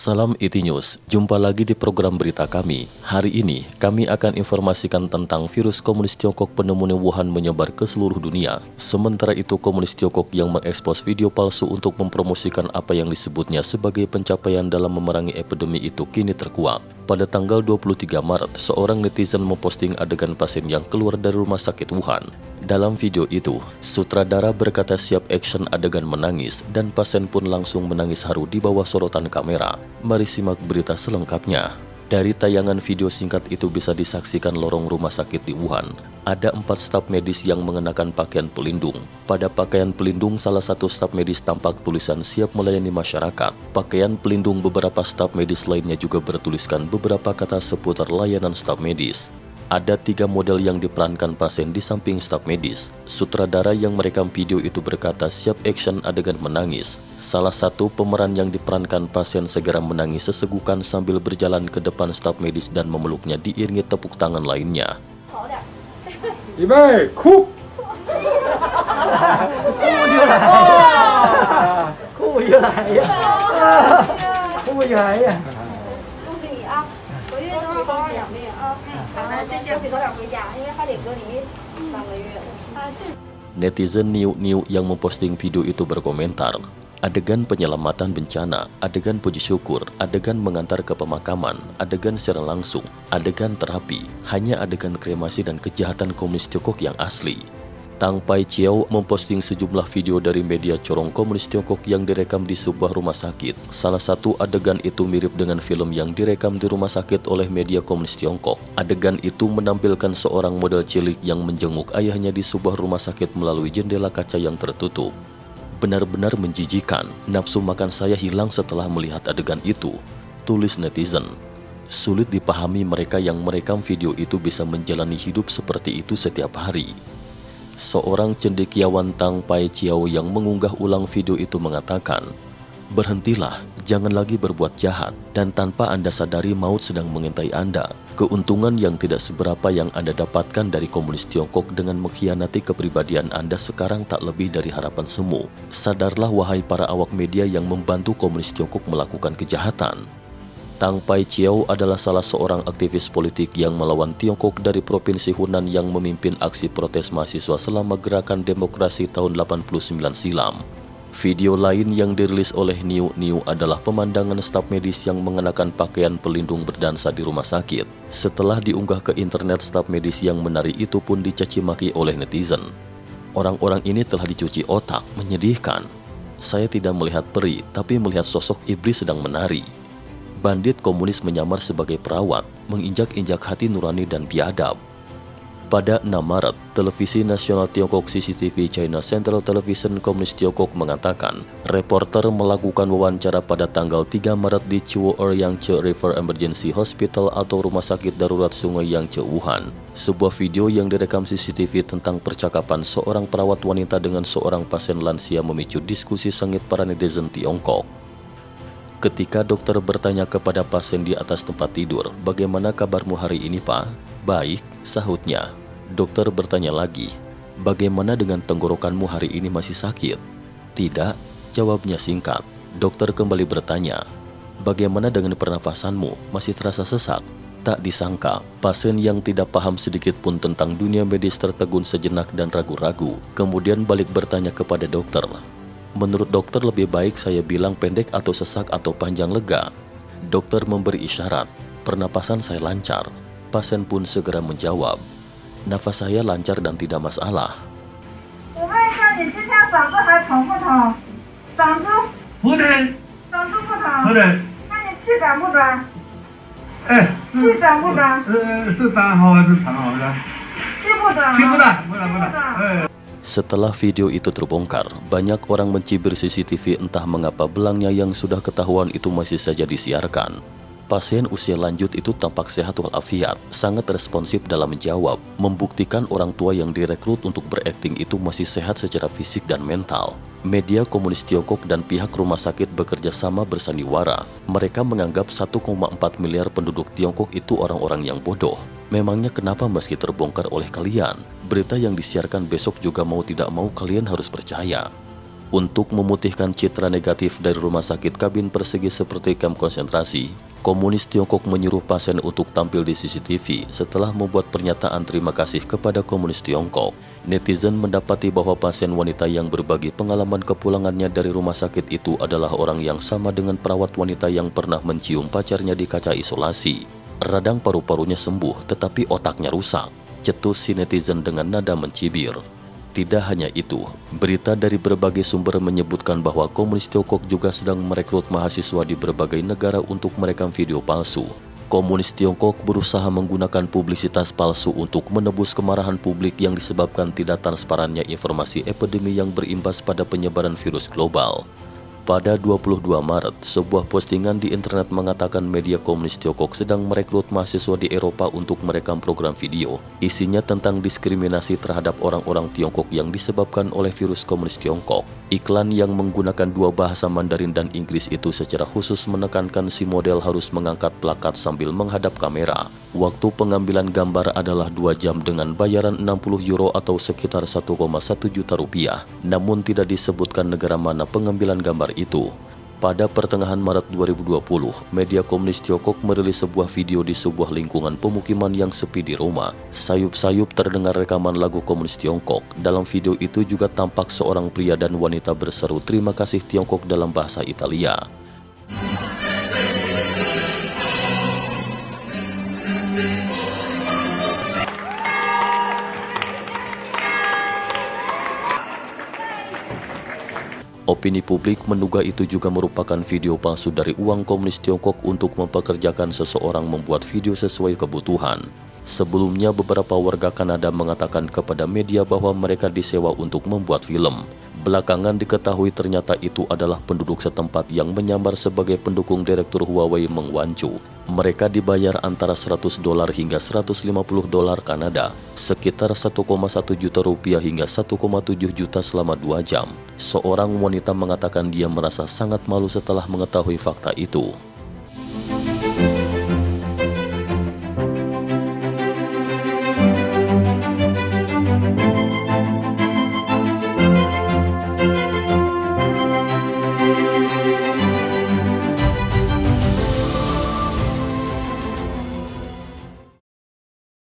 Salam IT News, jumpa lagi di program berita kami. Hari ini, kami akan informasikan tentang virus komunis Tiongkok pneumonia Wuhan menyebar ke seluruh dunia. Sementara itu, komunis Tiongkok yang mengekspos video palsu untuk mempromosikan apa yang disebutnya sebagai pencapaian dalam memerangi epidemi itu kini terkuak. Pada tanggal 23 Maret, seorang netizen memposting adegan pasien yang keluar dari rumah sakit Wuhan. Dalam video itu, sutradara berkata siap action adegan menangis dan pasien pun langsung menangis haru di bawah sorotan kamera. Mari simak berita selengkapnya. Dari tayangan video singkat itu bisa disaksikan lorong rumah sakit di Wuhan. Ada 4 staf medis yang mengenakan pakaian pelindung. Pada pakaian pelindung, salah satu staf medis tampak tulisan siap melayani masyarakat. Pakaian pelindung beberapa staf medis lainnya juga bertuliskan beberapa kata seputar layanan staf medis. Ada 3 model yang diperankan pasien di samping staf medis. Sutradara yang merekam video itu berkata siap action adegan menangis. Salah satu pemeran yang diperankan pasien segera menangis sesegukan sambil berjalan ke depan staf medis dan memeluknya diiringi tepuk tangan lainnya. 预备，哭！哭又来呀！哭又来呀！恭喜你啊！回去都要好好养病啊！好的，谢谢。早点回家，因为还得隔离3个月。是。 Netizen Niu yang memposting video itu berkomentar, adegan penyelamatan bencana, adegan puji syukur, adegan mengantar ke pemakaman, adegan secara langsung, adegan terapi, hanya adegan kremasi dan kejahatan komunis Tiongkok yang asli. Tang Paiqiao memposting sejumlah video dari media corong komunis Tiongkok yang direkam di sebuah rumah sakit. Salah satu adegan itu mirip dengan film yang direkam di rumah sakit oleh media komunis Tiongkok. Adegan itu menampilkan seorang model cilik yang menjenguk ayahnya di sebuah rumah sakit melalui jendela kaca yang tertutup. Benar-benar menjijikan, nafsu makan saya hilang setelah melihat adegan itu, tulis netizen. Sulit dipahami mereka yang merekam video itu bisa menjalani hidup seperti itu setiap hari. Seorang cendekiawan Tang Paiqiao yang mengunggah ulang video itu mengatakan, "Berhentilah, jangan lagi berbuat jahat, dan tanpa Anda sadari maut sedang mengintai Anda. Keuntungan yang tidak seberapa yang Anda dapatkan dari komunis Tiongkok dengan mengkhianati kepribadian Anda sekarang tak lebih dari harapan semu. Sadarlah wahai para awak media yang membantu komunis Tiongkok melakukan kejahatan." Tang Paiqiao adalah salah seorang aktivis politik yang melawan Tiongkok dari Provinsi Hunan yang memimpin aksi protes mahasiswa selama gerakan demokrasi tahun 89 silam. Video lain yang dirilis oleh Niu adalah pemandangan staf medis yang mengenakan pakaian pelindung berdansa di rumah sakit. Setelah diunggah ke internet, staf medis yang menari itu pun dicaci maki oleh netizen. Orang-orang ini telah dicuci otak, menyedihkan. Saya tidak melihat peri, tapi melihat sosok iblis sedang menari. Bandit komunis menyamar sebagai perawat, menginjak-injak hati nurani dan biadab. Pada 6 Maret, televisi nasional Tiongkok CCTV China Central Television Komunis Tiongkok mengatakan, reporter melakukan wawancara pada tanggal 3 Maret di Chuo Yangtze River Emergency Hospital atau Rumah Sakit Darurat Sungai Yangtze Wuhan. Sebuah video yang direkam CCTV tentang percakapan seorang perawat wanita dengan seorang pasien lansia memicu diskusi sengit para netizen Tiongkok. Ketika dokter bertanya kepada pasien di atas tempat tidur, "Bagaimana kabarmu hari ini, Pak?" "Baik," sahutnya. Dokter bertanya lagi, "Bagaimana dengan tenggorokanmu hari ini, masih sakit?" "Tidak," jawabnya singkat. Dokter kembali bertanya, "Bagaimana dengan pernafasanmu, masih terasa sesak?" Tak disangka, pasien yang tidak paham sedikit pun tentang dunia medis tertegun sejenak dan ragu-ragu, kemudian balik bertanya kepada dokter, "Menurut dokter lebih baik saya bilang pendek atau sesak atau panjang lega?" Dokter memberi isyarat, "Pernapasan saya lancar." Pasien pun segera menjawab, "Nafas saya lancar dan tidak masalah." 我问一下，你今天嗓子还疼不疼？嗓子不对，嗓子不疼？不对，那你气短不短？哎，气短不短？是短好还是长好的？气不短？听不到，不短不短，哎。 Setelah video itu terbongkar, banyak orang mencibir CCTV entah mengapa belangnya yang sudah ketahuan itu masih saja disiarkan. Pasien usia lanjut itu tampak sehat walafiat, sangat responsif dalam menjawab, membuktikan orang tua yang direkrut untuk berakting itu masih sehat secara fisik dan mental. Media komunis Tiongkok dan pihak rumah sakit bekerja sama bersandiwara. Mereka menganggap 1,4 miliar penduduk Tiongkok itu orang-orang yang bodoh. Memangnya kenapa meski terbongkar oleh kalian, berita yang disiarkan besok juga mau tidak mau kalian harus percaya? Untuk memutihkan citra negatif dari rumah sakit kabin persegi seperti kamp konsentrasi, komunis Tiongkok menyuruh pasien untuk tampil di CCTV setelah membuat pernyataan terima kasih kepada komunis Tiongkok. Netizen mendapati bahwa pasien wanita yang berbagi pengalaman kepulangannya dari rumah sakit itu adalah orang yang sama dengan perawat wanita yang pernah mencium pacarnya di kaca isolasi. Radang paru-parunya sembuh tetapi otaknya rusak, cetus si netizen dengan nada mencibir. Tidak hanya itu, berita dari berbagai sumber menyebutkan bahwa komunis Tiongkok juga sedang merekrut mahasiswa di berbagai negara untuk merekam video palsu. Komunis Tiongkok berusaha menggunakan publisitas palsu untuk menebus kemarahan publik yang disebabkan tidak transparannya informasi epidemi yang berimbas pada penyebaran virus global. Pada 22 Maret, sebuah postingan di internet mengatakan media komunis Tiongkok sedang merekrut mahasiswa di Eropa untuk merekam program video. Isinya tentang diskriminasi terhadap orang-orang Tiongkok yang disebabkan oleh virus komunis Tiongkok. Iklan yang menggunakan dua bahasa Mandarin dan Inggris itu secara khusus menekankan si model harus mengangkat plakat sambil menghadap kamera. Waktu pengambilan gambar adalah 2 jam dengan bayaran 60 euro atau sekitar 1,1 juta rupiah. Namun tidak disebutkan negara mana pengambilan gambar itu. Pada pertengahan Maret 2020, media komunis Tiongkok merilis sebuah video di sebuah lingkungan pemukiman yang sepi di Roma. Sayup-sayup terdengar rekaman lagu komunis Tiongkok. Dalam video itu juga tampak seorang pria dan wanita berseru terima kasih Tiongkok dalam bahasa Italia. Opini publik menduga itu juga merupakan video palsu dari uang komunis Tiongkok untuk mempekerjakan seseorang membuat video sesuai kebutuhan. Sebelumnya, beberapa warga Kanada mengatakan kepada media bahwa mereka disewa untuk membuat film. Belakangan diketahui ternyata itu adalah penduduk setempat yang menyamar sebagai pendukung direktur Huawei Meng Wanzhou. Mereka dibayar antara $100 hingga $150 Kanada, sekitar 1,1 juta rupiah hingga 1,7 juta selama 2 jam. Seorang wanita mengatakan dia merasa sangat malu setelah mengetahui fakta itu.